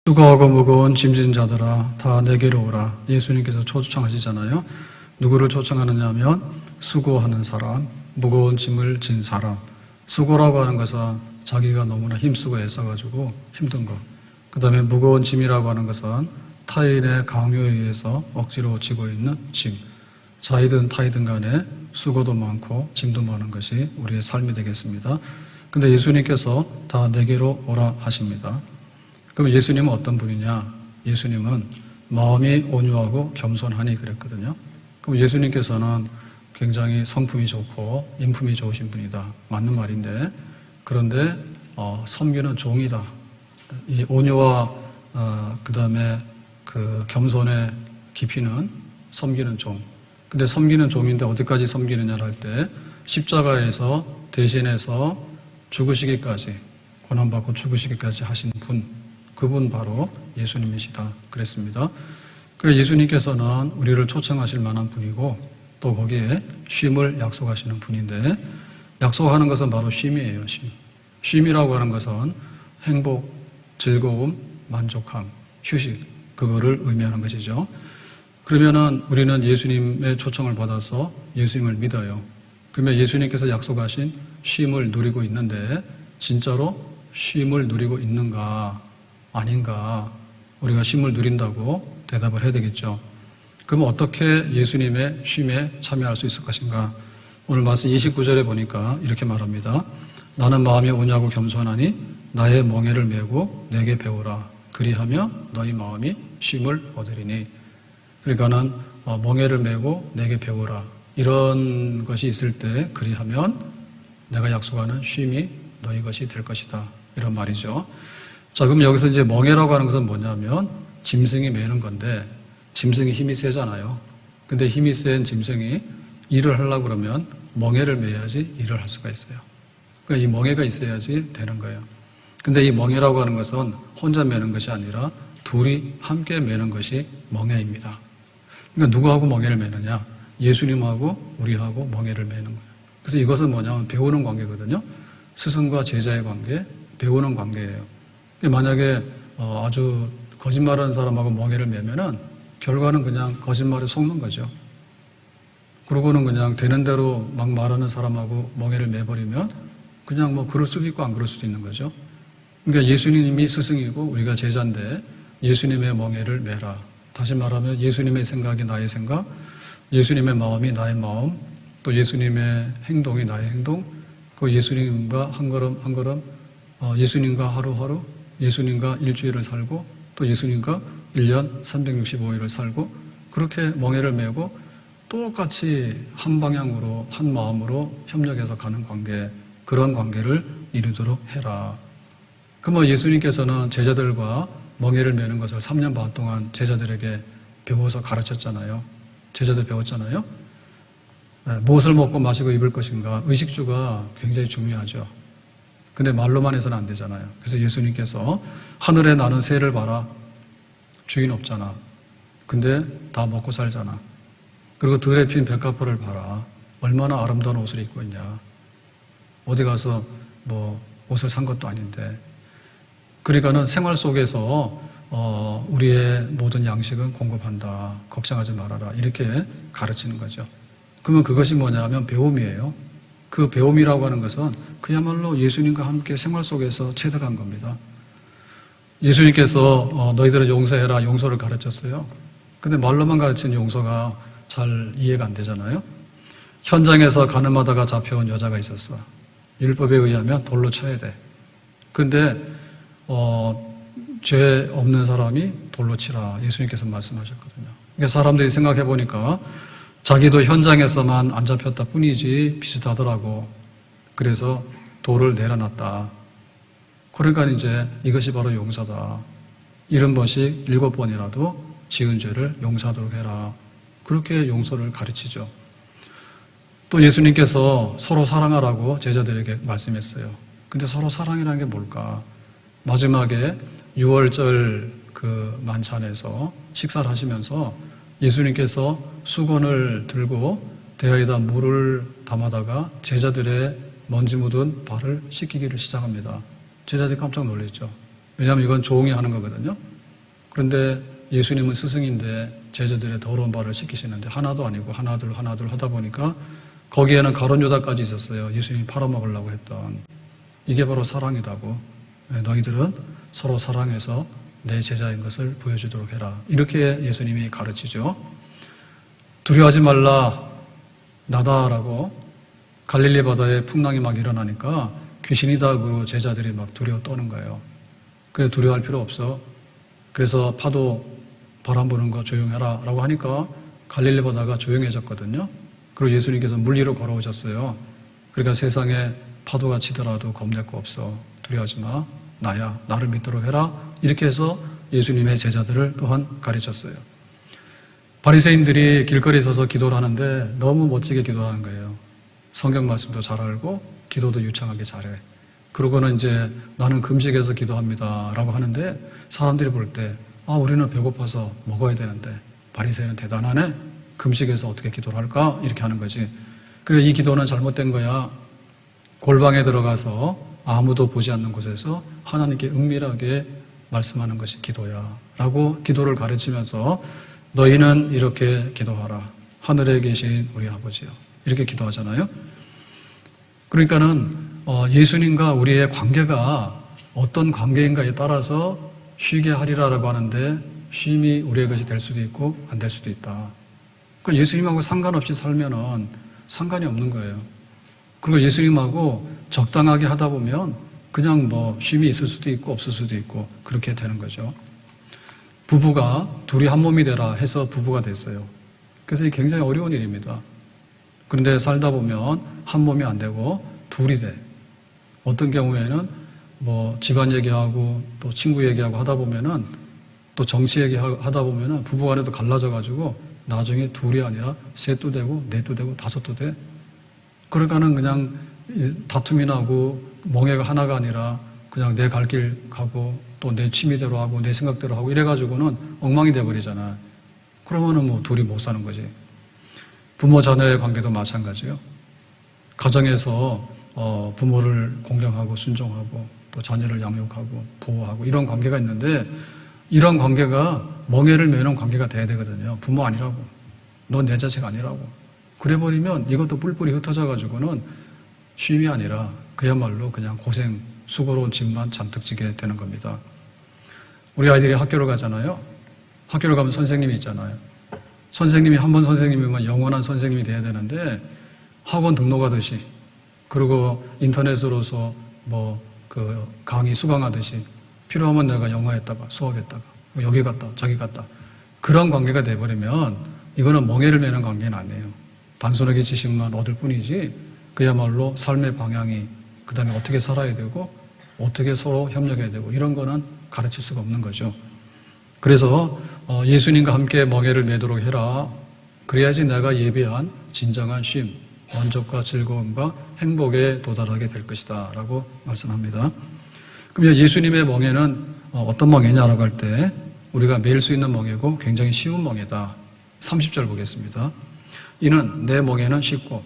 수고하고 무거운 짐진 자들아 다 내게로 오라. 예수님께서 초청하시잖아요. 누구를 초청하느냐 하면 수고하는 사람, 무거운 짐을 진 사람. 수고라고 하는 것은 자기가 너무나 힘쓰고 애써가지고 힘든 것. 그 다음에 무거운 짐이라고 하는 것은 타인의 강요에 의해서 억지로 지고 있는 짐. 자이든 타이든 간에 수고도 많고 짐도 많은 것이 우리의 삶이 되겠습니다. 근데 예수님께서 다 내게로 오라 하십니다. 그럼 예수님은 어떤 분이냐? 예수님은 마음이 온유하고 겸손하니 그랬거든요. 그럼 예수님께서는 굉장히 성품이 좋고 인품이 좋으신 분이다. 맞는 말인데, 그런데 섬기는 종이다. 이 온유와 그 다음에 그 겸손의 깊이는 섬기는 종. 근데 섬기는 종인데 어디까지 섬기느냐를 할 때 십자가에서 대신해서 죽으시기까지, 고난받고 죽으시기까지 하신 분, 그분 바로 예수님이시다 그랬습니다. 그 예수님께서는 우리를 초청하실 만한 분이고 또 거기에 쉼을 약속하시는 분인데, 약속하는 것은 바로 쉼이에요. 쉼이라고 하는 것은 행복, 즐거움, 만족함, 휴식, 그거를 의미하는 것이죠. 그러면은 우리는 예수님의 초청을 받아서 예수님을 믿어요. 그러면 예수님께서 약속하신 쉼을 누리고 있는데 진짜로 쉼을 누리고 있는가 아닌가, 우리가 쉼을 누린다고 대답을 해야 되겠죠. 그럼 어떻게 예수님의 쉼에 참여할 수 있을 것인가? 오늘 말씀 29절에 보니까 이렇게 말합니다. 나는 마음이 온유하고 겸손하니 나의 멍에를 메고 내게 배우라. 그리하며 너희 마음이 쉼을 얻으리니. 그러니까는 멍에를 메고 내게 배우라. 이런 것이 있을 때 그리하면 내가 약속하는 쉼이 너희 것이 될 것이다. 이런 말이죠. 자, 그럼 여기서 이제 멍에라고 하는 것은 뭐냐면 짐승이 매는 건데, 짐승이 힘이 세잖아요. 근데 힘이 센 짐승이 일을 하려고 그러면 멍에를 매야지 일을 할 수가 있어요. 그러니까 이 멍에가 있어야지 되는 거예요. 근데 이 멍에라고 하는 것은 혼자 매는 것이 아니라 둘이 함께 매는 것이 멍에입니다. 그러니까 누구하고 멍에를 매느냐? 예수님하고 우리하고 멍에를 매는 거예요. 그래서 이것은 뭐냐면 배우는 관계거든요. 스승과 제자의 관계, 배우는 관계예요. 만약에 아주 거짓말하는 사람하고 멍에를 매면은 결과는 그냥 거짓말에 속는 거죠. 그러고는 그냥 되는 대로 막 말하는 사람하고 멍에를 매버리면 그냥 뭐 그럴 수도 있고 안 그럴 수도 있는 거죠. 그러니까 예수님이 스승이고 우리가 제자인데 예수님의 멍에를 매라. 다시 말하면 예수님의 생각이 나의 생각, 예수님의 마음이 나의 마음, 또 예수님의 행동이 나의 행동, 그 예수님과 한 걸음 한 걸음, 예수님과 하루하루, 예수님과 일주일을 살고 또 예수님과 1년 365일을 살고 그렇게 멍에를 메고 똑같이 한 방향으로 한 마음으로 협력해서 가는 관계, 그런 관계를 이루도록 해라. 그러면 예수님께서는 제자들과 멍에를 메는 것을 3년 반 동안 제자들에게 배워서 가르쳤잖아요. 제자들 배웠잖아요. 무엇을 먹고 마시고 입을 것인가, 의식주가 굉장히 중요하죠. 근데 말로만 해서는 안 되잖아요. 그래서 예수님께서 하늘에 나는 새를 봐라. 주인 없잖아. 근데 다 먹고 살잖아. 그리고 들에 핀 백합화를 봐라. 얼마나 아름다운 옷을 입고 있냐. 어디 가서 뭐 옷을 산 것도 아닌데. 그러니까는 생활 속에서 우리의 모든 양식은 공급한다. 걱정하지 말아라. 이렇게 가르치는 거죠. 그러면 그것이 뭐냐면 배움이에요. 그 배움이라고 하는 것은 그야말로 예수님과 함께 생활 속에서 체득한 겁니다. 예수님께서 너희들을 용서해라, 용서를 가르쳤어요. 근데 말로만 가르친 용서가 잘 이해가 안 되잖아요. 현장에서 가늠하다가 잡혀온 여자가 있었어. 율법에 의하면 돌로 쳐야 돼. 근데 죄 없는 사람이 돌로 치라, 예수님께서 말씀하셨거든요. 그러니까 사람들이 생각해 보니까 자기도 현장에서만 안 잡혔다 뿐이지 비슷하더라고. 그래서 돌을 내려놨다. 그러니까 이제 이것이 바로 용서다. 70번씩 7번이라도 지은 죄를 용서하도록 해라. 그렇게 용서를 가르치죠. 또 예수님께서 서로 사랑하라고 제자들에게 말씀했어요. 근데 서로 사랑이라는 게 뭘까? 마지막에 6월절 그 만찬에서 식사를 하시면서 예수님께서 수건을 들고 대야에다 물을 담아다가 제자들의 먼지 묻은 발을 씻기기를 시작합니다. 제자들이 깜짝 놀랐죠. 왜냐하면 이건 종이 하는 거거든요. 그런데 예수님은 스승인데 제자들의 더러운 발을 씻기시는데 하나도 아니고 하나둘 하다 보니까 거기에는 가룟 유다까지 있었어요. 예수님이 팔아먹으려고 했던. 이게 바로 사랑이다고. 너희들은 서로 사랑해서 내 제자인 것을 보여주도록 해라. 이렇게 예수님이 가르치죠. 두려워하지 말라, 나다라고. 갈릴리 바다에 풍랑이 막 일어나니까 귀신이다 그 제자들이 막 두려워 떠는 거예요. 그래 두려워할 필요 없어. 그래서 파도 바람 부는 거 조용해라 라고 하니까 갈릴리 바다가 조용해졌거든요. 그리고 예수님께서 물 위로 걸어오셨어요. 그러니까 세상에 파도가 치더라도 겁낼 거 없어. 두려워하지 마. 나야. 나를 믿도록 해라. 이렇게 해서 예수님의 제자들을 또한 가르쳤어요. 바리새인들이 길거리에 서서 기도를 하는데 너무 멋지게 기도하는 거예요. 성경 말씀도 잘 알고 기도도 유창하게 잘해. 그러고는 이제 나는 금식해서 기도합니다 라고 하는데 사람들이 볼 때 우리는 배고파서 먹어야 되는데 바리새인은 대단하네. 금식해서 어떻게 기도를 할까? 이렇게 하는 거지. 그래 이 기도는 잘못된 거야. 골방에 들어가서 아무도 보지 않는 곳에서 하나님께 은밀하게 말씀하는 것이 기도야 라고 기도를 가르치면서 너희는 이렇게 기도하라. 하늘에 계신 우리 아버지요. 이렇게 기도하잖아요. 그러니까는 예수님과 우리의 관계가 어떤 관계인가에 따라서 쉬게 하리라라고 하는데 쉼이 우리의 것이 될 수도 있고 안 될 수도 있다. 그러니까 예수님하고 상관없이 살면은 상관이 없는 거예요. 그리고 예수님하고 적당하게 하다 보면 그냥 뭐 쉼이 있을 수도 있고 없을 수도 있고 그렇게 되는 거죠. 부부가 둘이 한 몸이 되라 해서 부부가 됐어요. 그래서 이게 굉장히 어려운 일입니다. 그런데 살다 보면 한 몸이 안 되고 둘이 돼. 어떤 경우에는 뭐 집안 얘기하고 또 친구 얘기하고 하다 보면은 또 정치 얘기하다 보면은 부부 간에도 갈라져 가지고 나중에 둘이 아니라 셋도 되고 넷도 되고 다섯도 돼. 그러니까는 그냥 다툼이 나고 멍해가 하나가 아니라 그냥 내 갈 길 가고 또 내 취미대로 하고 내 생각대로 하고 이래가지고는 엉망이 돼버리잖아. 그러면은 뭐 둘이 못 사는 거지. 부모 자녀의 관계도 마찬가지요. 가정에서 부모를 공경하고 순종하고 또 자녀를 양육하고 보호하고 이런 관계가 있는데 이런 관계가 멍해를 매는 관계가 돼야 되거든요. 부모 아니라고. 너 내 자식 아니라고. 그래버리면 이것도 뿔뿔이 흩어져 가지고는 쉼이 아니라 그야말로 그냥 고생, 수고로운 짐만 잔뜩 지게 되는 겁니다. 우리 아이들이 학교를 가잖아요. 학교를 가면 선생님이 있잖아요. 선생님이 한 번 선생님이면 영원한 선생님이 돼야 되는데 학원 등록하듯이 그리고 인터넷으로서 뭐 그 강의 수강하듯이 필요하면 내가 영어 했다가 수학했다가 여기 갔다 저기 갔다 그런 관계가 돼버리면 이거는 멍해를 매는 관계는 아니에요. 단순하게 지식만 얻을 뿐이지 그야말로 삶의 방향이 그 다음에 어떻게 살아야 되고 어떻게 서로 협력해야 되고 이런 거는 가르칠 수가 없는 거죠. 그래서 예수님과 함께 멍해를 매도록 해라. 그래야지 내가 예비한 진정한 쉼, 만족과 즐거움과 행복에 도달하게 될 것이다 라고 말씀합니다. 그럼 예수님의 멍해는 어떤 멍해냐라고 할 때 우리가 매일 수 있는 멍해고 굉장히 쉬운 멍해다. 30절 보겠습니다. 이는 내 멍에는 쉽고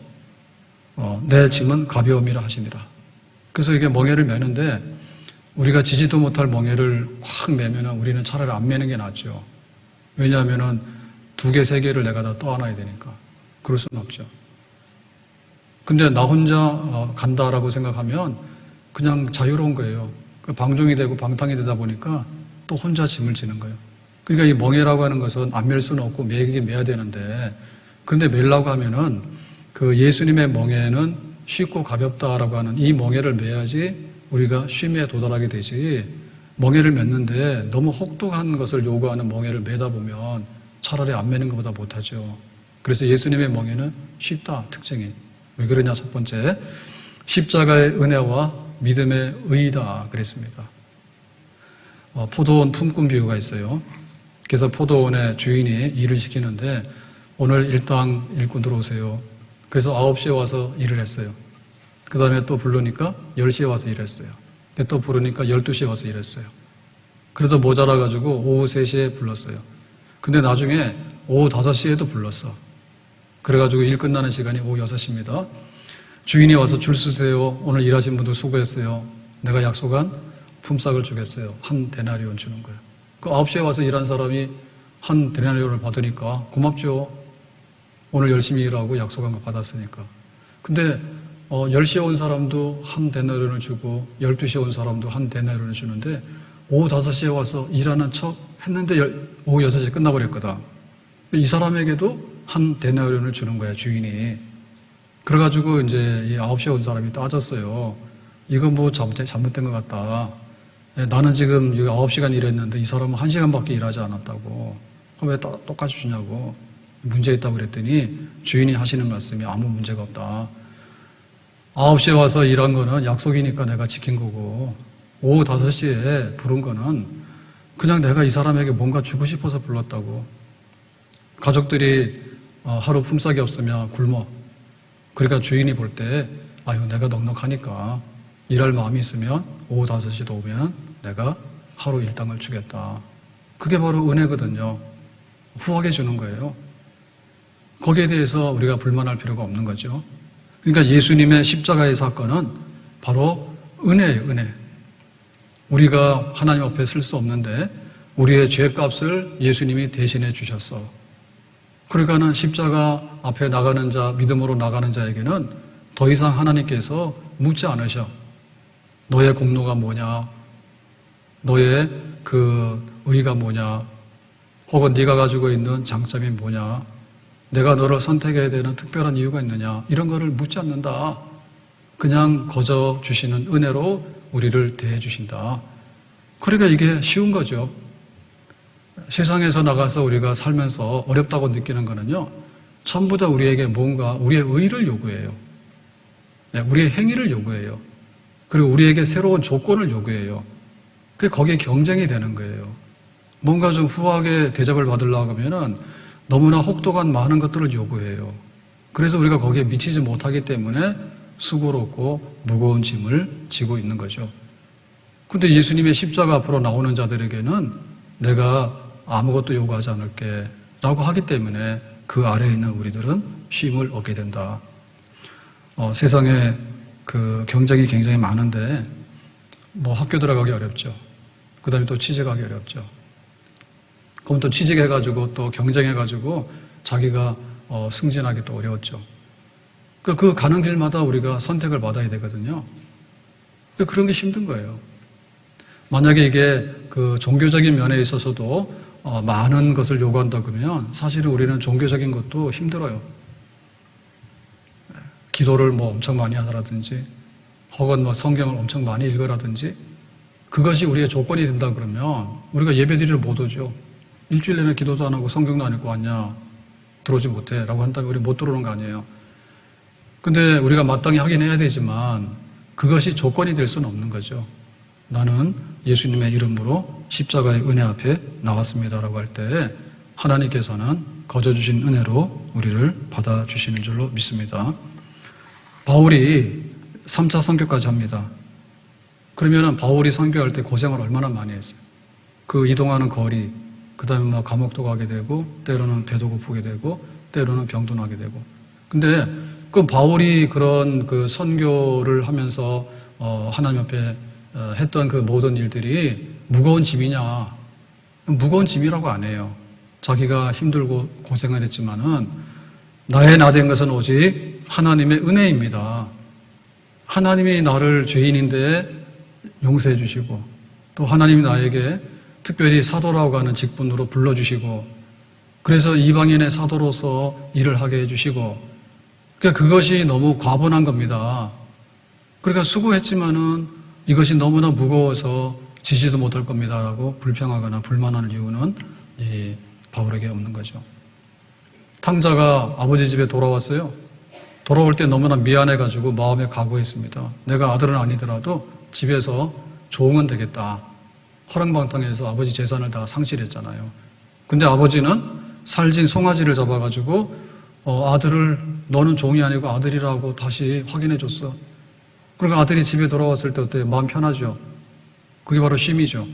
내 짐은 가벼움이라 하시니라. 그래서 이게 멍에를 매는데 우리가 지지도 못할 멍에를 확 매면 우리는 차라리 안 매는 게 낫죠. 왜냐하면 2개, 3개를 내가 다 떠안아야 되니까. 그럴 수는 없죠. 근데 나 혼자 간다라고 생각하면 그냥 자유로운 거예요. 방종이 되고 방탕이 되다 보니까 또 혼자 짐을 지는 거예요. 그러니까 이 멍에라고 하는 것은 안 맬 수는 없고 매긴 매야 되는데 그런데 매려고 하면은 그 예수님의 멍에는 쉽고 가볍다라고 하는 이 멍에를 매야지 우리가 쉼에 도달하게 되지 멍에를 맸는데 너무 혹독한 것을 요구하는 멍에를 매다 보면 차라리 안 매는 것보다 못하죠. 그래서 예수님의 멍에는 쉽다 특징이. 왜 그러냐 첫 번째 십자가의 은혜와 믿음의 의이다 그랬습니다. 포도원 품꾼 비유가 있어요. 그래서 포도원의 주인이 일을 시키는데 오늘 일당 일꾼 들어오세요. 그래서 9시에 와서 일을 했어요. 그 다음에 또 부르니까 10시에 와서 일했어요. 또 부르니까 12시에 와서 일했어요. 그래도 모자라가지고 오후 3시에 불렀어요. 근데 나중에 오후 5시에도 불렀어. 그래가지고 일 끝나는 시간이 오후 6시입니다. 주인이 와서 줄 서세요. 오늘 일하신 분들 수고했어요. 내가 약속한 품삯을 주겠어요. 한 데나리온 주는 거예요. 그 9시에 와서 일한 사람이 한 데나리온을 받으니까 고맙죠. 오늘 열심히 일하고 약속한 거 받았으니까. 근데 10시에 온 사람도 한 데나리온을 주고 12시에 온 사람도 한 데나리온을 주는데 오후 5시에 와서 일하는 척 했는데 오후 6시에 끝나버렸거든. 이 사람에게도 한 데나리온을 주는 거야, 주인이. 그래가지고 이제 이 9시에 온 사람이 따졌어요. 이거 뭐 잘못된 것 같다. 나는 지금 9시간 일했는데 이 사람은 1시간밖에 일하지 않았다고. 그럼 왜 똑같이 주냐고. 문제 있다고 그랬더니 주인이 하시는 말씀이 아무 문제가 없다. 9시에 와서 일한 거는 약속이니까 내가 지킨 거고, 오후 5시에 부른 거는 그냥 내가 이 사람에게 뭔가 주고 싶어서 불렀다고. 가족들이 하루 품삯이 없으면 굶어. 그러니까 주인이 볼 때, 아유, 내가 넉넉하니까 일할 마음이 있으면 오후 5시도 오면 내가 하루 일당을 주겠다. 그게 바로 은혜거든요. 후하게 주는 거예요. 거기에 대해서 우리가 불만할 필요가 없는 거죠. 그러니까 예수님의 십자가의 사건은 바로 은혜예요, 은혜. 우리가 하나님 앞에 쓸 수 없는데 우리의 죄값을 예수님이 대신해 주셨어. 그러니까는 십자가 앞에 나가는 자, 믿음으로 나가는 자에게는 더 이상 하나님께서 묻지 않으셔. 너의 공로가 뭐냐? 너의 그 의가 뭐냐? 혹은 네가 가지고 있는 장점이 뭐냐? 내가 너를 선택해야 되는 특별한 이유가 있느냐? 이런 거를 묻지 않는다. 그냥 거저 주시는 은혜로 우리를 대해 주신다. 그러니까 이게 쉬운 거죠. 세상에서 나가서 우리가 살면서 어렵다고 느끼는 거는요, 전부 다 우리에게 뭔가 우리의 의를 요구해요. 우리의 행위를 요구해요. 그리고 우리에게 새로운 조건을 요구해요. 그게 거기에 경쟁이 되는 거예요. 뭔가 좀 후하게 대접을 받으려고 하면은 너무나 혹독한 많은 것들을 요구해요. 그래서 우리가 거기에 미치지 못하기 때문에 수고롭고 무거운 짐을 지고 있는 거죠. 그런데 예수님의 십자가 앞으로 나오는 자들에게는 내가 아무것도 요구하지 않을게 라고 하기 때문에 그 아래에 있는 우리들은 쉼을 얻게 된다. 세상에 그 경쟁이 굉장히 많은데 뭐 학교 들어가기 어렵죠. 그 다음에 또 취직하기 어렵죠. 그럼 또 취직해가지고 또 경쟁해가지고 자기가 승진하기 또 어려웠죠. 그 가는 길마다 우리가 선택을 받아야 되거든요. 그런 게 힘든 거예요. 만약에 이게 그 종교적인 면에 있어서도 많은 것을 요구한다 그러면 사실은 우리는 종교적인 것도 힘들어요. 기도를 뭐 엄청 많이 하라든지 혹은 뭐 성경을 엄청 많이 읽으라든지 그것이 우리의 조건이 된다 그러면 우리가 예배드리러 못 오죠. 일주일 내내 기도도 안 하고 성경도 안 읽고 왔냐? 들어오지 못해 라고 한다면 우리 못 들어오는 거 아니에요. 근데 우리가 마땅히 하긴 해야 되지만 그것이 조건이 될 수는 없는 거죠. 나는 예수님의 이름으로 십자가의 은혜 앞에 나왔습니다라고 할 때 하나님께서는 거저 주신 은혜로 우리를 받아주시는 줄로 믿습니다. 바울이 3차 선교까지 합니다. 그러면은 바울이 선교할 때 고생을 얼마나 많이 했어요. 그 이동하는 거리, 그 다음에 막 감옥도 가게 되고, 때로는 배도 고프게 되고, 때로는 병도 나게 되고. 근데 그 바울이 그런 그 선교를 하면서 하나님 앞에 했던 그 모든 일들이 무거운 짐이냐? 무거운 짐이라고 안 해요. 자기가 힘들고 고생을 했지만은 나의 나 된 것은 오직 하나님의 은혜입니다. 하나님이 나를 죄인인데 용서해 주시고 또 하나님이 나에게 특별히 사도라고 하는 직분으로 불러주시고 그래서 이방인의 사도로서 일을 하게 해주시고 그러니까 그것이 너무 과분한 겁니다. 그러니까 수고했지만은 이것이 너무나 무거워서 지지도 못할 겁니다라고 불평하거나 불만하는 이유는 이 바울에게 없는 거죠. 탕자가 아버지 집에 돌아왔어요. 돌아올 때 너무나 미안해가지고 마음에 각오했습니다. 내가 아들은 아니더라도 집에서 종은 되겠다. 허랑방탕해서 아버지 재산을 다 상실했잖아요. 근데 아버지는 살진 송아지를 잡아가지고 아들을 너는 종이 아니고 아들이라고 다시 확인해줬어. 그러니까 아들이 집에 돌아왔을 때 어때요? 마음 편하죠. 그게 바로 쉼이죠.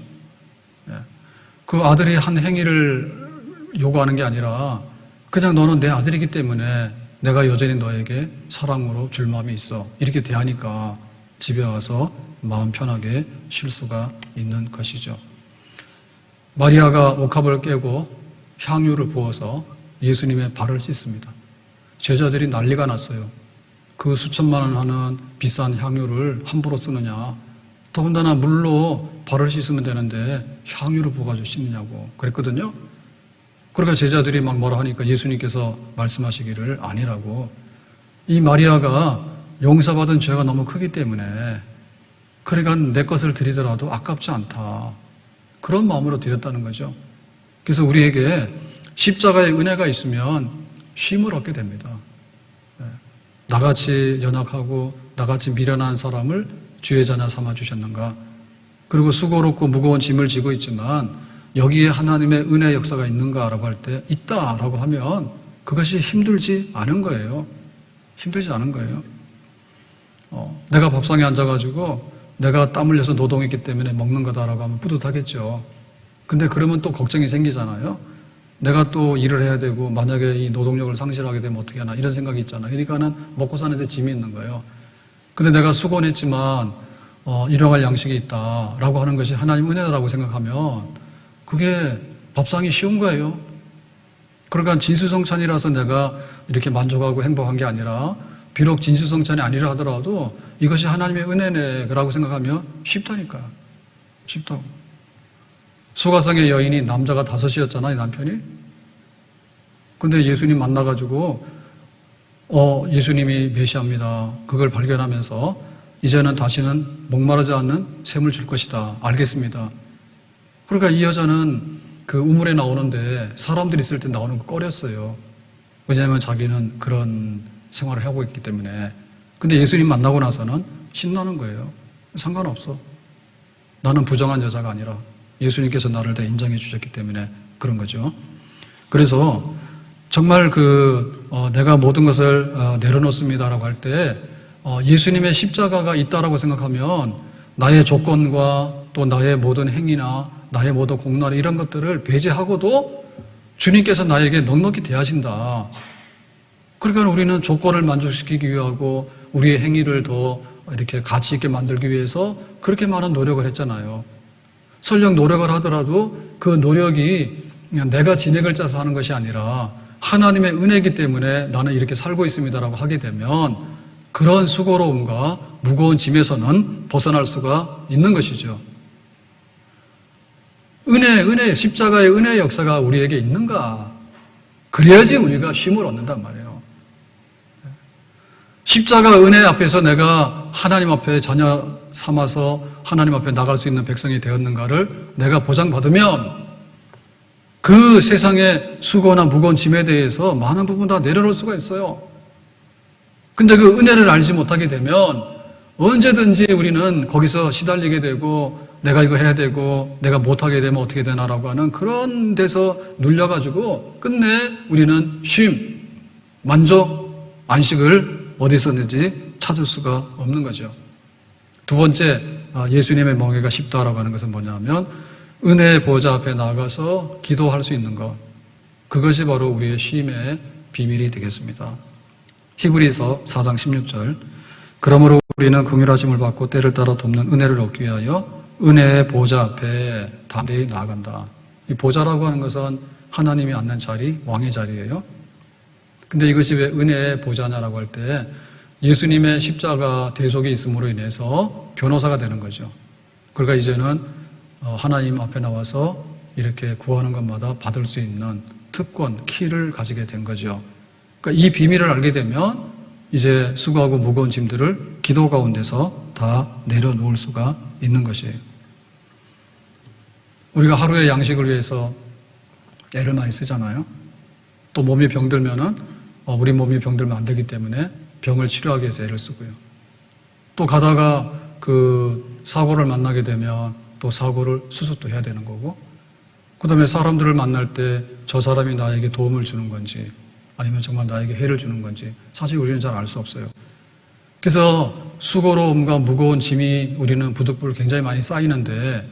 그 아들이 한 행위를 요구하는 게 아니라 그냥 너는 내 아들이기 때문에 내가 여전히 너에게 사랑으로 줄 마음이 있어. 이렇게 대하니까 집에 와서 마음 편하게 쉴 수가 있는 것이죠. 마리아가 옥합을 깨고 향유를 부어서 예수님의 발을 씻습니다. 제자들이 난리가 났어요. 그 수천만 원 하는 비싼 향유를 함부로 쓰느냐. 더군다나 물로 발을 씻으면 되는데 향유를 부어가지고 씻느냐고 그랬거든요. 그러니까 제자들이 막 뭐라 하니까 예수님께서 말씀하시기를 아니라고. 이 마리아가 용서받은 죄가 너무 크기 때문에 그러니까 내 것을 드리더라도 아깝지 않다. 그런 마음으로 드렸다는 거죠. 그래서 우리에게 십자가의 은혜가 있으면 쉼을 얻게 됩니다. 나같이 연약하고 나같이 미련한 사람을 주의 자녀 삼아주셨는가. 그리고 수고롭고 무거운 짐을 지고 있지만 여기에 하나님의 은혜 역사가 있는가라고 할 때 있다라고 하면 그것이 힘들지 않은 거예요. 힘들지 않은 거예요. 내가 밥상에 앉아가지고 내가 땀 흘려서 노동했기 때문에 먹는 거다라고 하면 뿌듯하겠죠. 근데 그러면 또 걱정이 생기잖아요. 내가 또 일을 해야 되고 만약에 이 노동력을 상실하게 되면 어떻게 하나 이런 생각이 있잖아요. 그러니까는 먹고 사는데 짐이 있는 거예요. 근데 내가 수고는 했지만 일용할 양식이 있다라고 하는 것이 하나님 은혜라고 생각하면 그게 밥상이 쉬운 거예요. 그러니까 진수성찬이라서 내가 이렇게 만족하고 행복한 게 아니라 비록 진수성찬이 아니라 하더라도 이것이 하나님의 은혜네라고 생각하면 쉽다니까요. 쉽다고. 수가성의 여인이 남자가 5이었잖아요, 남편이. 근데 예수님 만나가지고 예수님이 메시아입니다. 그걸 발견하면서 이제는 다시는 목마르지 않는 샘을 줄 것이다. 알겠습니다. 그러니까 이 여자는 그 우물에 나오는데 사람들이 있을 때 나오는 거 꺼렸어요. 왜냐하면 자기는 그런 생활을 하고 있기 때문에. 근데 예수님 만나고 나서는 신나는 거예요. 상관없어. 나는 부정한 여자가 아니라 예수님께서 나를 다 인정해 주셨기 때문에 그런 거죠. 그래서 정말 내가 모든 것을 내려놓습니다라고 할 때 예수님의 십자가가 있다라고 생각하면 나의 조건과 또 나의 모든 행위나 나의 모든 공로나 이런 것들을 배제하고도 주님께서 나에게 넉넉히 대하신다. 그러니까 우리는 조건을 만족시키기 위하고 우리의 행위를 더 이렇게 가치 있게 만들기 위해서 그렇게 많은 노력을 했잖아요. 설령 노력을 하더라도 그 노력이 그냥 내가 진액을 짜서 하는 것이 아니라 하나님의 은혜이기 때문에 나는 이렇게 살고 있습니다라고 하게 되면 그런 수고로움과 무거운 짐에서는 벗어날 수가 있는 것이죠. 은혜, 십자가의 은혜의 역사가 우리에게 있는가? 그래야지 우리가 쉼을 얻는단 말이에요. 십자가 은혜 앞에서 내가 하나님 앞에 자녀 삼아서 하나님 앞에 나갈 수 있는 백성이 되었는가를 내가 보장받으면 그 세상의 수고나 무거운 짐에 대해서 많은 부분 다 내려놓을 수가 있어요. 근데 그 은혜를 알지 못하게 되면 언제든지 우리는 거기서 시달리게 되고 내가 이거 해야 되고 내가 못하게 되면 어떻게 되나라고 하는 그런 데서 눌려가지고 끝내 우리는 쉼, 만족, 안식을 어디서든지 찾을 수가 없는 거죠. 두 번째, 예수님의 멍에가 쉽다라고 하는 것은 뭐냐면 은혜의 보좌 앞에 나가서 기도할 수 있는 것. 그것이 바로 우리의 쉼의 비밀이 되겠습니다. 히브리서 4장 16절. 그러므로 우리는 긍휼하심을 받고 때를 따라 돕는 은혜를 얻기 위하여 은혜의 보좌 앞에 담대히 나아간다. 이 보좌라고 하는 것은 하나님이 앉는 자리, 왕의 자리예요. 근데 이것이 왜 은혜의 보좌냐라고 할 때 예수님의 십자가 대속이 있음으로 인해서 변호사가 되는 거죠. 그러니까 이제는 하나님 앞에 나와서 이렇게 구하는 것마다 받을 수 있는 특권, 키를 가지게 된 거죠. 그러니까 이 비밀을 알게 되면 이제 수고하고 무거운 짐들을 기도 가운데서 다 내려놓을 수가 있는 것이에요. 우리가 하루의 양식을 위해서 애를 많이 쓰잖아요. 또 몸이 병들면은 우리 몸이 병들면 안 되기 때문에 병을 치료하기 위해서 애를 쓰고요. 또 가다가 그 사고를 만나게 되면 또 사고를 수습도 해야 되는 거고, 그 다음에 사람들을 만날 때 저 사람이 나에게 도움을 주는 건지 아니면 정말 나에게 해를 주는 건지 사실 우리는 잘 알 수 없어요. 그래서 수고로움과 무거운 짐이 우리는 부득불 굉장히 많이 쌓이는데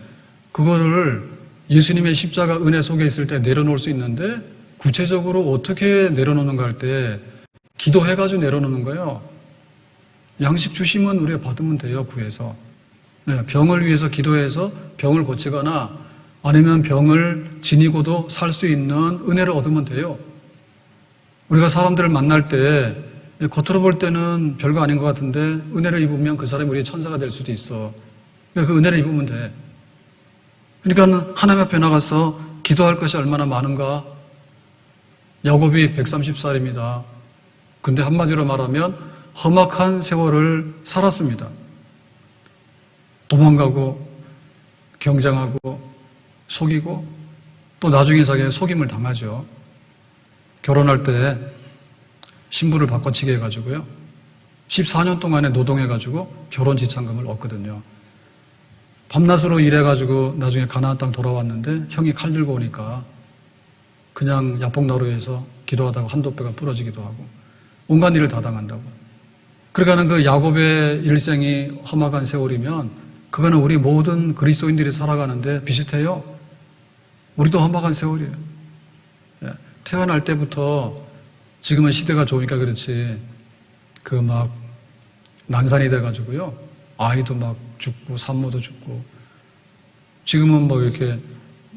그거를 예수님의 십자가 은혜 속에 있을 때 내려놓을 수 있는데 구체적으로 어떻게 내려놓는가 할 때 기도해가지고 내려놓는 거예요. 양식 주시면 우리가 받으면 돼요, 구해서. 네, 병을 위해서 기도해서 병을 고치거나 아니면 병을 지니고도 살 수 있는 은혜를 얻으면 돼요. 우리가 사람들을 만날 때 겉으로 볼 때는 별거 아닌 것 같은데 은혜를 입으면 그 사람이 우리의 천사가 될 수도 있어. 그러니까 그 은혜를 입으면 돼. 그러니까 하나님 앞에 나가서 기도할 것이 얼마나 많은가. 야곱이 130살입니다. 근데 한마디로 말하면 험악한 세월을 살았습니다. 도망가고 경쟁하고 속이고 또 나중에 자기가 속임을 당하죠. 결혼할 때 신부를 바꿔치기 해가지고요. 14년 동안에 노동해가지고 결혼 지참금을 얻거든요. 밤낮으로 일해가지고 나중에 가나안 땅 돌아왔는데 형이 칼 들고 오니까 그냥 야복나루에서 기도하다가 한도 뼈가 부러지기도 하고 온갖 일을 다 당한다고. 그러니까는 그 야곱의 일생이 험악한 세월이면 그거는 우리 모든 그리스도인들이 살아가는데 비슷해요. 우리도 험악한 세월이에요. 태어날 때부터 지금은 시대가 좋으니까 그렇지 그 막 난산이 돼가지고요. 아이도 막 죽고 산모도 죽고 지금은 뭐 이렇게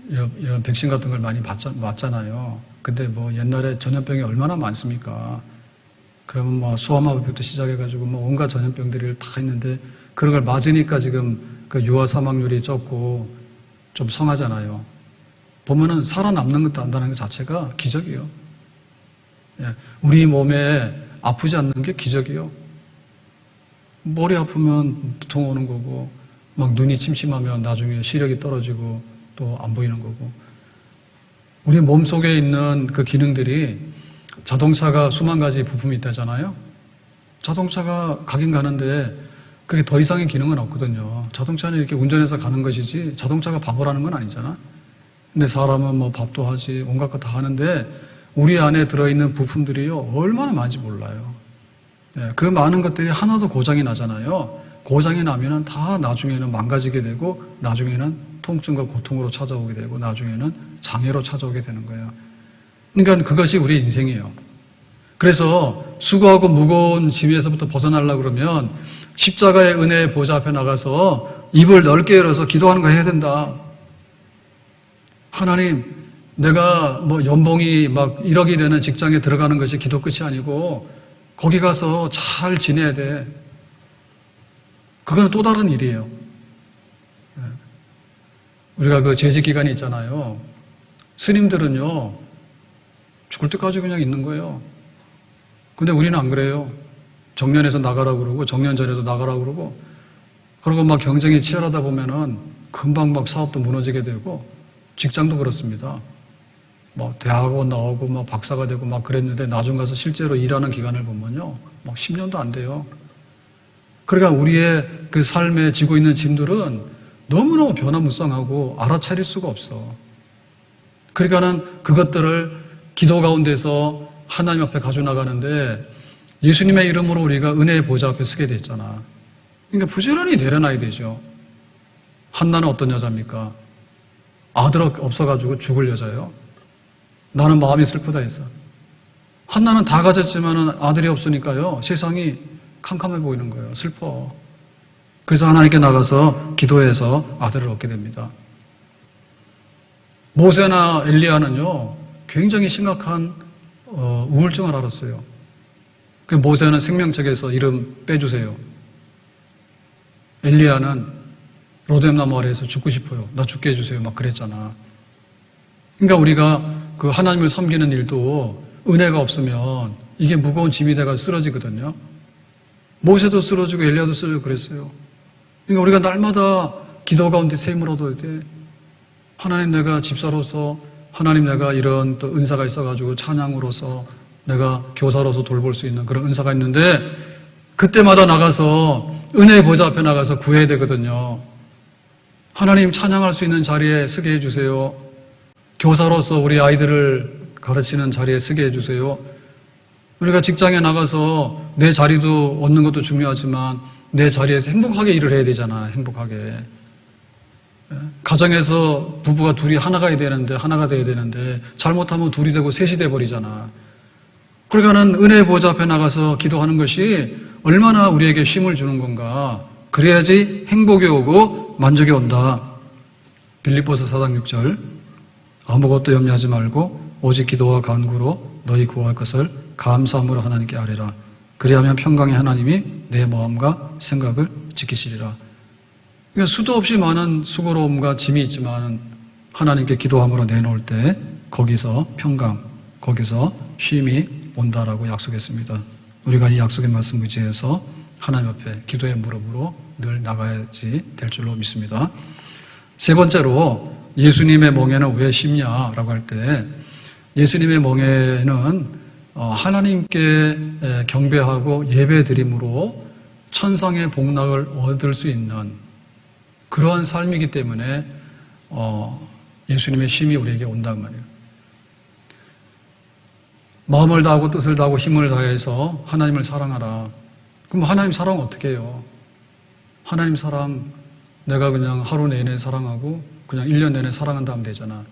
이런 백신 같은 걸 많이 맞잖아요. 근데 뭐 옛날에 전염병이 얼마나 많습니까? 그러면 뭐 소아마비부터 시작해가지고 뭐 온갖 전염병들이 다 있는데 그런 걸 맞으니까 지금 그 유아 사망률이 적고 좀 성하잖아요. 보면은 살아남는 것도 안다는 것 자체가 기적이에요. 우리 몸에 아프지 않는 게 기적이에요. 머리 아프면 두통 오는 거고 막 눈이 침침하면 나중에 시력이 떨어지고 또 안 보이는 거고 우리 몸속에 있는 그 기능들이 자동차가 수만 가지 부품이 있다잖아요. 자동차가 가긴 가는데 그게 더 이상의 기능은 없거든요. 자동차는 이렇게 운전해서 가는 것이지 자동차가 바보라는 건 아니잖아. 근데 사람은 뭐 밥도 하지 온갖 것 다 하는데 우리 안에 들어있는 부품들이요 얼마나 많은지 몰라요. 그 많은 것들이 하나도 고장이 나잖아요. 고장이 나면은 다 나중에는 망가지게 되고 나중에는 통증과 고통으로 찾아오게 되고 나중에는 장애로 찾아오게 되는 거예요. 그러니까 그것이 우리 인생이에요. 그래서 수고하고 무거운 짐에서부터 벗어나려고 그러면 십자가의 은혜의 보좌 앞에 나가서 입을 넓게 열어서 기도하는 거 해야 된다. 하나님, 내가 뭐 연봉이 막 1억이 되는 직장에 들어가는 것이 기도 끝이 아니고 거기 가서 잘 지내야 돼. 그건 또 다른 일이에요. 우리가 그 재직 기간이 있잖아요. 스님들은요, 죽을 때까지 그냥 있는 거예요. 근데 우리는 안 그래요. 정년에서 나가라고 그러고, 정년 전에도 나가라고 그러고, 그리고 막 경쟁이 치열하다 보면은 금방 막 사업도 무너지게 되고, 직장도 그렇습니다. 뭐 대학원 나오고 막 박사가 되고 막 그랬는데 나중 가서 실제로 일하는 기간을 보면요, 막 10년도 안 돼요. 그러니까 우리의 그 삶에 지고 있는 짐들은 너무너무 변화무쌍하고 알아차릴 수가 없어. 그러니까는 그것들을 기도 가운데서 하나님 앞에 가져나가는데 예수님의 이름으로 우리가 은혜의 보좌 앞에 서게 됐잖아. 그러니까 부지런히 내려놔야 되죠. 한나는 어떤 여자입니까? 아들 없어가지고 죽을 여자예요. 나는 마음이 슬프다 했어. 한나는 다 가졌지만 아들이 없으니까요. 세상이 캄캄해 보이는 거예요. 슬퍼. 그래서 하나님께 나가서 기도해서 아들을 얻게 됩니다. 모세나 엘리야는요. 굉장히 심각한 우울증을 앓았어요. 그 모세는 생명책에서 이름 빼주세요. 엘리야는 로뎀나무 아래에서 죽고 싶어요. 나 죽게 해주세요. 막 그랬잖아. 그러니까 우리가 그 하나님을 섬기는 일도 은혜가 없으면 이게 무거운 짐이 돼가 쓰러지거든요. 모세도 쓰러지고 엘리야도 쓰러지고 그랬어요. 그러니까 우리가 날마다 기도 가운데 셈을 얻어야 돼. 하나님 내가 집사로서 하나님 내가 이런 또 은사가 있어가지고 찬양으로서 내가 교사로서 돌볼 수 있는 그런 은사가 있는데 그때마다 나가서 은혜의 보좌 앞에 나가서 구해야 되거든요. 하나님 찬양할 수 있는 자리에 서게 해주세요. 교사로서 우리 아이들을 가르치는 자리에 서게 해주세요. 우리가 직장에 나가서 내 자리도 얻는 것도 중요하지만 내 자리에서 행복하게 일을 해야 되잖아. 행복하게. 가정에서 부부가 둘이 하나가 돼야 되는데 잘못하면 둘이 되고 셋이 돼버리잖아. 그러니까는 은혜의 보좌 앞에 나가서 기도하는 것이 얼마나 우리에게 힘을 주는 건가. 그래야지 행복이 오고 만족이 온다. 빌립보서 4장 6절 아무것도 염려하지 말고 오직 기도와 간구로 너희 구할 것을 감사함으로 하나님께 아뢰라. 그리하면 평강의 하나님이 내 마음과 생각을 지키시리라. 그러니까 수도 없이 많은 수고로움과 짐이 있지만 하나님께 기도함으로 내놓을 때 거기서 평강, 거기서 쉼이 온다라고 약속했습니다. 우리가 이 약속의 말씀 의지해서 하나님 앞에 기도의 무릎으로 늘 나가야지 될 줄로 믿습니다. 세 번째로 예수님의 멍에는 왜 쉽냐라고 할 때 예수님의 멍에는 하나님께 경배하고 예배드림으로 천상의 복락을 얻을 수 있는 그러한 삶이기 때문에 예수님의 쉼이 우리에게 온단 말이에요. 마음을 다하고 뜻을 다하고 힘을 다해서 하나님을 사랑하라. 그럼 하나님 사랑 어떻게 해요? 하나님 사랑 내가 그냥 하루 내내 사랑하고 그냥 1년 내내 사랑한다 하면 되잖아.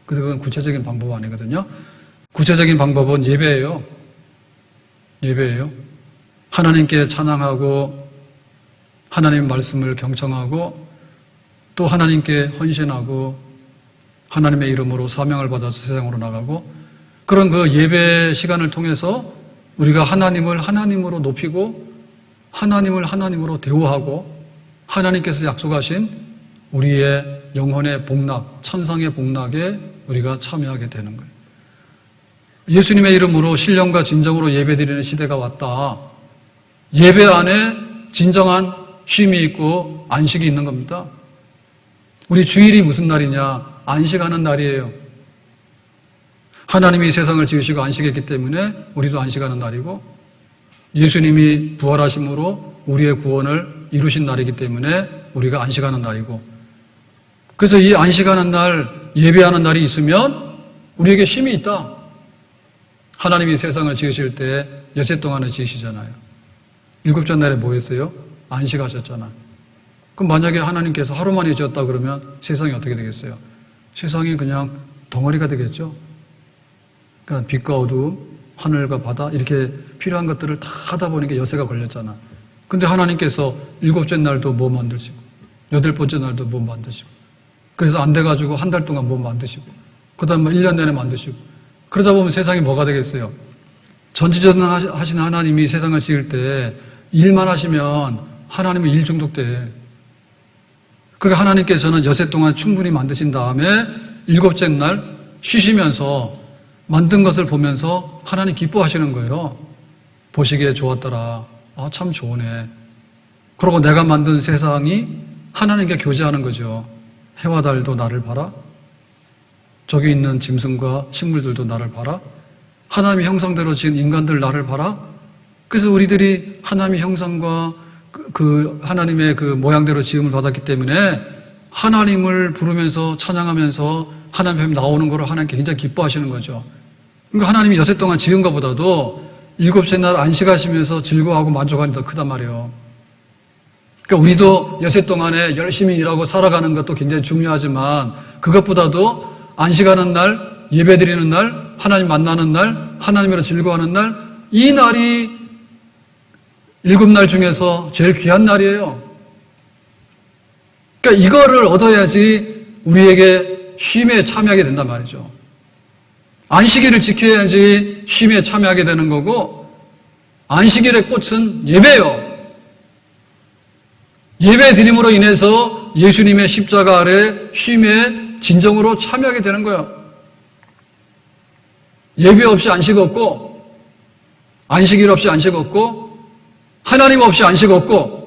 그래서 그건 구체적인 방법 아니거든요. 구체적인 방법은 예배예요. 예배예요. 하나님께 찬양하고 하나님 말씀을 경청하고 또 하나님께 헌신하고 하나님의 이름으로 사명을 받아서 세상으로 나가고 그런 그 예배 시간을 통해서 우리가 하나님을 하나님으로 높이고 하나님을 하나님으로 대우하고 하나님께서 약속하신 우리의 영혼의 복락, 천상의 복락에 우리가 참여하게 되는 거예요. 예수님의 이름으로 신령과 진정으로 예배드리는 시대가 왔다. 예배 안에 진정한 쉼이 있고 안식이 있는 겁니다. 우리 주일이 무슨 날이냐? 안식하는 날이에요. 하나님이 세상을 지으시고 안식했기 때문에 우리도 안식하는 날이고 예수님이 부활하심으로 우리의 구원을 이루신 날이기 때문에 우리가 안식하는 날이고 그래서 이 안식하는 날, 예배하는 날이 있으면 우리에게 쉼이 있다. 하나님이 세상을 지으실 때 여세 동안을 지으시잖아요. 일곱째 날에 뭐 했어요? 안식하셨잖아. 그럼 만약에 하나님께서 하루만에 지었다 그러면 세상이 어떻게 되겠어요? 세상이 그냥 덩어리가 되겠죠. 그러니까 빛과 어두움, 하늘과 바다 이렇게 필요한 것들을 다 하다 보니까 여세가 걸렸잖아. 근데 하나님께서 일곱째 날도 뭐 만드시고 여덟 번째 날도 뭐 만드시고 그래서 안 돼가지고 한 달 동안 뭐 만드시고 그 다음에 1년 내내 만드시고 그러다 보면 세상이 뭐가 되겠어요? 전지전능하신 하나님이 세상을 지을 때 일만 하시면 하나님은 일 중독돼. 그러니까 하나님께서는 여세 동안 충분히 만드신 다음에 일곱째 날 쉬시면서 만든 것을 보면서 하나님 기뻐하시는 거예요. 보시기에 좋았더라. 아, 참 좋으네. 그러고 내가 만든 세상이 하나님께 교제하는 거죠. 해와 달도 나를 봐라. 저기 있는 짐승과 식물들도 나를 봐라. 하나님의 형상대로 지은 인간들 나를 봐라. 그래서 우리들이 하나님의 형상과 그 하나님의 그 모양대로 지음을 받았기 때문에 하나님을 부르면서 찬양하면서 하나님 앞에 나오는 거를 하나님께 굉장히 기뻐하시는 거죠. 그러니까 하나님이 여세 동안 지은 것보다도 일곱째 날 안식하시면서 즐거워하고 만족하는 게 더 크단 말이에요. 그러니까 우리도 여세 동안에 열심히 일하고 살아가는 것도 굉장히 중요하지만 그것보다도 안식하는 날, 예배드리는 날, 하나님 만나는 날, 하나님으로 즐거워하는 날, 이 날이 7날 중에서 제일 귀한 날이에요. 그러니까 이거를 얻어야지 우리에게 쉼에 참여하게 된단 말이죠. 안식일을 지켜야지 쉼에 참여하게 되는 거고 안식일의 꽃은 예배예요. 예배 드림으로 인해서 예수님의 십자가 아래 쉼에 진정으로 참여하게 되는 거예요. 예배 없이 안식 없고 안식일 없이 안식 없고 하나님 없이 안식 없고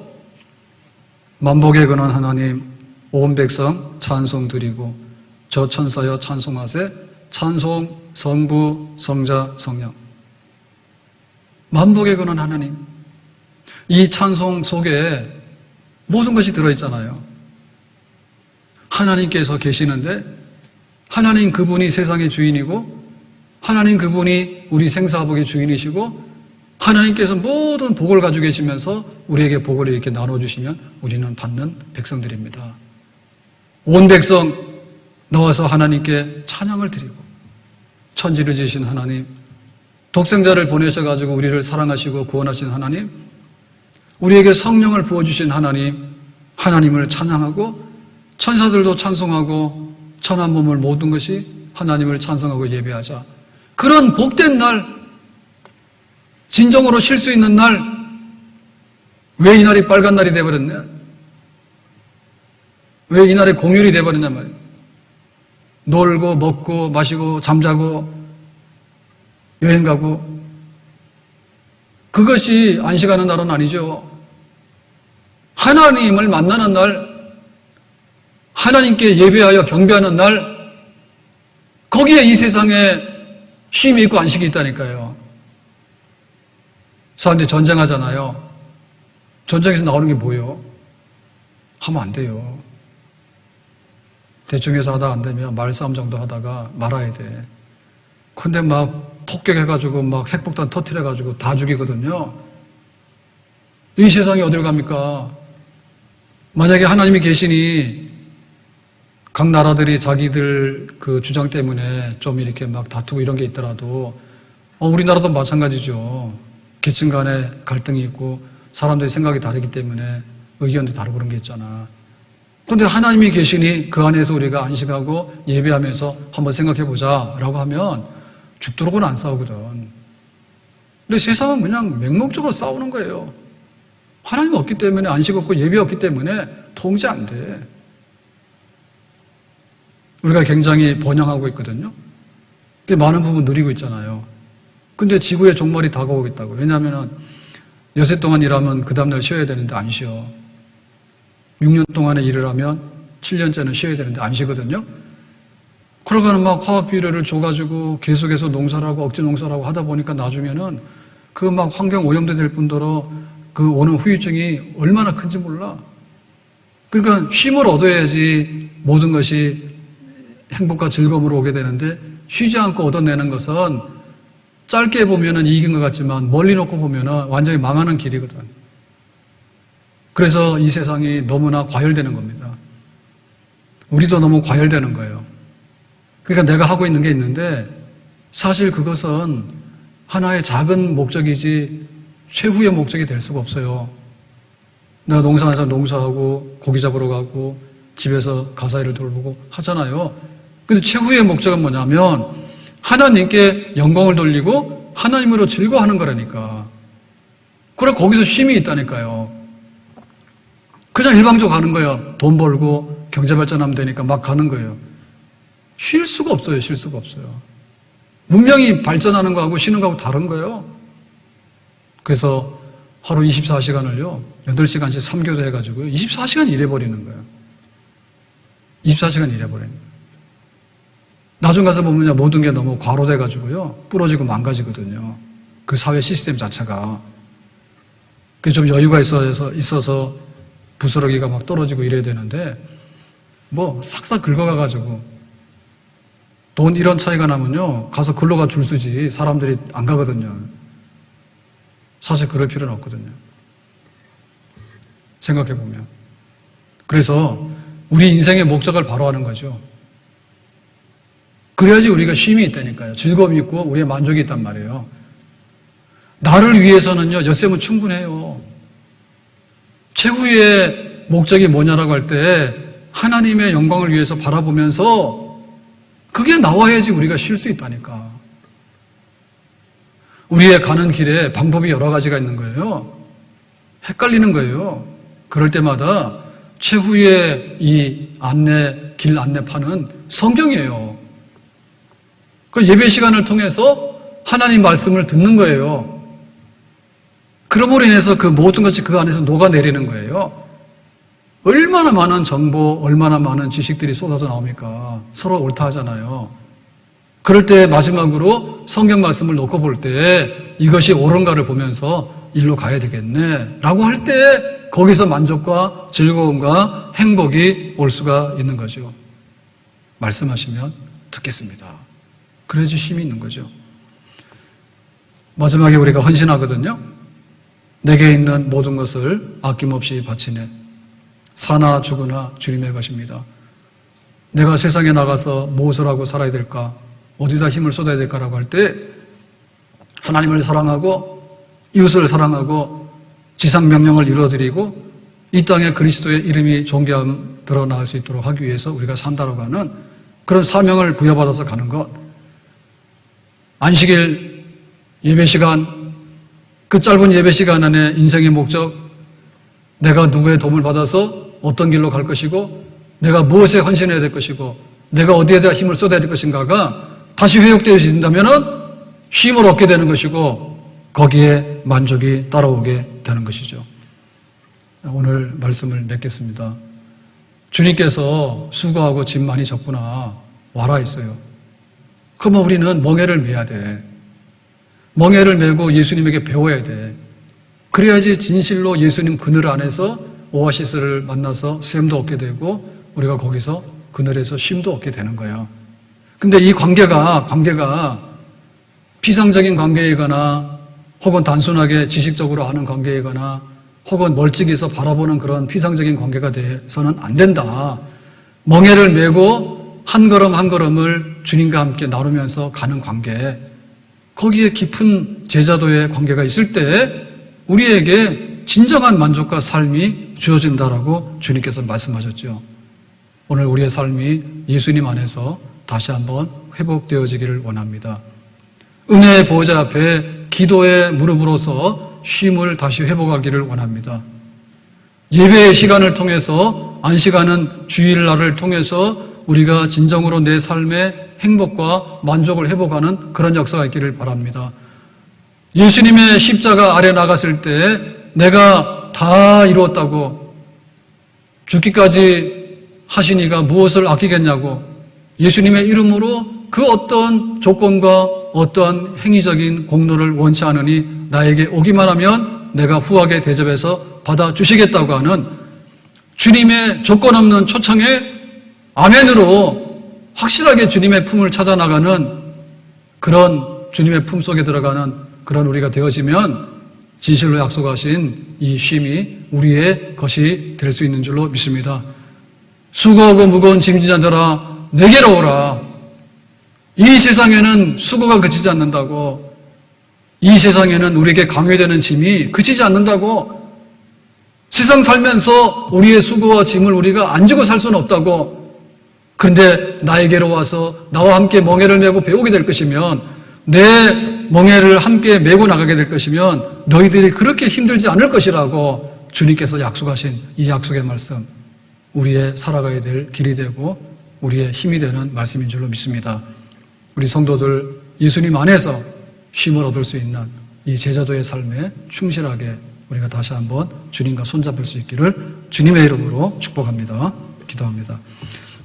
만복에 근한 하나님 온 백성 찬송 드리고 저 천사여 찬송하세 찬송 성부 성자 성령 만복에 근한 하나님 이 찬송 속에 모든 것이 들어있잖아요. 하나님께서 계시는데 하나님 그분이 세상의 주인이고 하나님 그분이 우리 생사복의 주인이시고 하나님께서 모든 복을 가지고 계시면서 우리에게 복을 이렇게 나눠주시면 우리는 받는 백성들입니다. 온 백성 나와서 하나님께 찬양을 드리고 천지를 지으신 하나님 독생자를 보내셔가지고 우리를 사랑하시고 구원하신 하나님 우리에게 성령을 부어주신 하나님 하나님을 찬양하고 천사들도 찬송하고 천한 몸을 모든 것이 하나님을 찬송하고 예배하자. 그런 복된 날, 진정으로 쉴 수 있는 날, 왜 이날이 빨간 날이 돼버렸냐? 왜 이날이 공휴일이 돼버렸냐 말이에요. 놀고 먹고 마시고 잠자고 여행 가고, 그것이 안식하는 날은 아니죠. 하나님을 만나는 날, 하나님께 예배하여 경배하는 날, 거기에 이 세상에 쉼이 있고 안식이 있다니까요. 사람들이 전쟁하잖아요. 전쟁에서 나오는 게 뭐예요? 하면 안 돼요. 대충 해서 하다 안 되면 말싸움 정도 하다가 말아야 돼. 근데 막 폭격해가지고 막 핵폭탄 터뜨려가지고 다 죽이거든요. 이 세상이 어딜 갑니까? 만약에 하나님이 계시니 각 나라들이 자기들 그 주장 때문에 좀 이렇게 막 다투고 이런 게 있더라도 우리나라도 마찬가지죠. 계층 간에 갈등이 있고 사람들의 생각이 다르기 때문에 의견도 다르고 그런 게 있잖아. 그런데 하나님이 계시니 그 안에서 우리가 안식하고 예배하면서 한번 생각해 보자라고 하면 죽도록은 안 싸우거든. 근데 세상은 그냥 맹목적으로 싸우는 거예요. 하나님 없기 때문에, 안식 없고 예배 없기 때문에 통제 안 돼. 우리가 굉장히 번영하고 있거든요. 많은 부분 누리고 있잖아요. 근데 지구의 종말이 다가오겠다고. 왜냐하면 여세 동안 일하면 그 다음날 쉬어야 되는데 안 쉬어. 6년 동안에 일을 하면 7년째는 쉬어야 되는데 안 쉬거든요. 그러고는 막 화학 비료를 줘가지고 계속해서 농사를 하고 억지 농사를 하고 하다 보니까 나중에는 그 막 환경 오염도 될 뿐더러 그 오는 후유증이 얼마나 큰지 몰라. 그러니까 쉼을 얻어야지 모든 것이 행복과 즐거움으로 오게 되는데, 쉬지 않고 얻어내는 것은 짧게 보면은 이익인 것 같지만 멀리 놓고 보면은 완전히 망하는 길이거든. 그래서 이 세상이 너무나 과열되는 겁니다. 우리도 너무 과열되는 거예요. 그러니까 내가 하고 있는 게 있는데 사실 그것은 하나의 작은 목적이지 최후의 목적이 될 수가 없어요. 내가 농사하면서 농사하고 고기 잡으러 가고 집에서 가사일을 돌보고 하잖아요. 근데 최후의 목적은 뭐냐면 하나님께 영광을 돌리고 하나님으로 즐거워하는 거라니까. 그래 거기서 쉼이 있다니까요. 그냥 일방적으로 가는 거예요. 돈 벌고 경제 발전하면 되니까 막 가는 거예요. 쉴 수가 없어요. 쉴 수가 없어요. 문명이 발전하는 거하고 쉬는 거하고 다른 거예요. 그래서 하루 24시간을요 8시간씩 3교대 해가지고 24시간 일해버리는 거예요. 24시간 일해버리는 거예요. 나중 가서 보면 모든 게 너무 과로돼가지고요 부러지고 망가지거든요. 그 사회 시스템 자체가. 그게 좀 여유가 있어서 부스러기가 막 떨어지고 이래야 되는데 뭐 싹싹 긁어가가지고 돈 1원 차이가 나면요 가서 근로가 줄 서지 사람들이 안 가거든요. 사실 그럴 필요는 없거든요. 생각해보면. 그래서 우리 인생의 목적을 바로 하는 거죠. 그래야지 우리가 쉼이 있다니까요. 즐거움이 있고 우리의 만족이 있단 말이에요. 나를 위해서는요 엿새면 충분해요. 최후의 목적이 뭐냐라고 할 때 하나님의 영광을 위해서 바라보면서 그게 나와야지 우리가 쉴 수 있다니까. 우리의 가는 길에 방법이 여러 가지가 있는 거예요. 헷갈리는 거예요. 그럴 때마다 최후의 이 길 안내판은 성경이에요. 그 예배 시간을 통해서 하나님 말씀을 듣는 거예요. 그러므로 인해서 그 모든 것이 그 안에서 녹아내리는 거예요. 얼마나 많은 정보, 얼마나 많은 지식들이 쏟아져 나옵니까? 서로 옳다 하잖아요. 그럴 때 마지막으로 성경 말씀을 놓고 볼 때 이것이 옳은가를 보면서 일로 가야 되겠네 라고 할 때 거기서 만족과 즐거움과 행복이 올 수가 있는 거죠. 말씀하시면 듣겠습니다. 그래야지 힘이 있는 거죠. 마지막에 우리가 헌신하거든요. 내게 있는 모든 것을 아낌없이 바치네. 사나 죽으나 주님의 것입니다. 내가 세상에 나가서 무엇을 하고 살아야 될까? 어디다 힘을 쏟아야 될까라고 할 때 하나님을 사랑하고 이웃을 사랑하고 지상명령을 이루어드리고 이 땅에 그리스도의 이름이 존귀함 드러날 수 있도록 하기 위해서 우리가 산다라고 하는 그런 사명을 부여받아서 가는 것. 안식일 예배 시간, 그 짧은 예배 시간 안에 인생의 목적, 내가 누구의 도움을 받아서 어떤 길로 갈 것이고, 내가 무엇에 헌신해야 될 것이고, 내가 어디에 대한 힘을 쏟아야 될 것인가가 다시 회복되어진다면 쉼을 얻게 되는 것이고, 거기에 만족이 따라오게 되는 것이죠. 오늘 말씀을 맺겠습니다. 주님께서 수고하고 짐 많이 졌구나, 와라 했어요. 그러면 우리는 멍에를 메야 돼. 멍에를 메고 예수님에게 배워야 돼. 그래야지 진실로 예수님 그늘 안에서 오아시스를 만나서 샘도 얻게 되고 우리가 거기서 그늘에서 쉼도 얻게 되는 거예요. 근데 이 관계가 피상적인 관계이거나 혹은 단순하게 지식적으로 하는 관계이거나 혹은 멀찍이서 바라보는 그런 피상적인 관계가 돼서는 안 된다. 멍에를 메고 한 걸음 한 걸음을 주님과 함께 나누면서 가는 관계, 거기에 깊은 제자도의 관계가 있을 때 우리에게 진정한 만족과 삶이 주어진다라고 주님께서 말씀하셨죠. 오늘 우리의 삶이 예수님 안에서 다시 한번 회복되어지기를 원합니다. 은혜의 보호자 앞에 기도의 무릎으로서 쉼을 다시 회복하기를 원합니다. 예배의 시간을 통해서, 안식하는 주일날을 통해서 우리가 진정으로 내 삶의 행복과 만족을 회복하는 그런 역사가 있기를 바랍니다. 예수님의 십자가 아래 나갔을 때 내가 다 이루었다고, 죽기까지 하신 이가 무엇을 아끼겠냐고, 예수님의 이름으로 그 어떤 조건과 어떠한 행위적인 공로를 원치 않으니 나에게 오기만 하면 내가 후하게 대접해서 받아주시겠다고 하는 주님의 조건 없는 초청에 아멘으로 확실하게 주님의 품을 찾아 나가는 그런 주님의 품 속에 들어가는 그런 우리가 되어지면 진실로 약속하신 이 쉼이 우리의 것이 될 수 있는 줄로 믿습니다. 수고하고 무거운 짐진 자들아 내게로 오라. 이 세상에는 수고가 그치지 않는다고, 이 세상에는 우리에게 강요되는 짐이 그치지 않는다고, 세상 살면서 우리의 수고와 짐을 우리가 안 지고 살 수는 없다고. 그런데 나에게로 와서 나와 함께 멍에를 메고 배우게 될 것이면, 내 멍에를 함께 메고 나가게 될 것이면 너희들이 그렇게 힘들지 않을 것이라고 주님께서 약속하신 이 약속의 말씀, 우리의 살아가야 될 길이 되고 우리의 힘이 되는 말씀인 줄로 믿습니다. 우리 성도들 예수님 안에서 쉼을 얻을 수 있는 이 제자도의 삶에 충실하게 우리가 다시 한번 주님과 손잡을 수 있기를 주님의 이름으로 축복합니다. 기도합니다.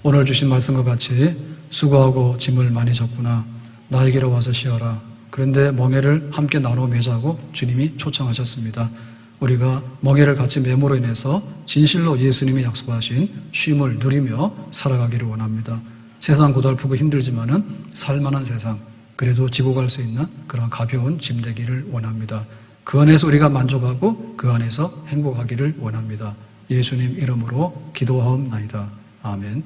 오늘 주신 말씀과 같이 수고하고 짐을 많이 졌구나, 나에게로 와서 쉬어라. 그런데 멍에를 함께 나눠 매자고 주님이 초청하셨습니다. 우리가 멍에를 같이 매므로 인해서 진실로 예수님이 약속하신 쉼을 누리며 살아가기를 원합니다. 세상 고달프고 힘들지만은 살만한 세상, 그래도 지고 갈 수 있는 그런 가벼운 짐 되기를 원합니다. 그 안에서 우리가 만족하고 그 안에서 행복하기를 원합니다. 예수님 이름으로 기도하옵나이다. 아멘.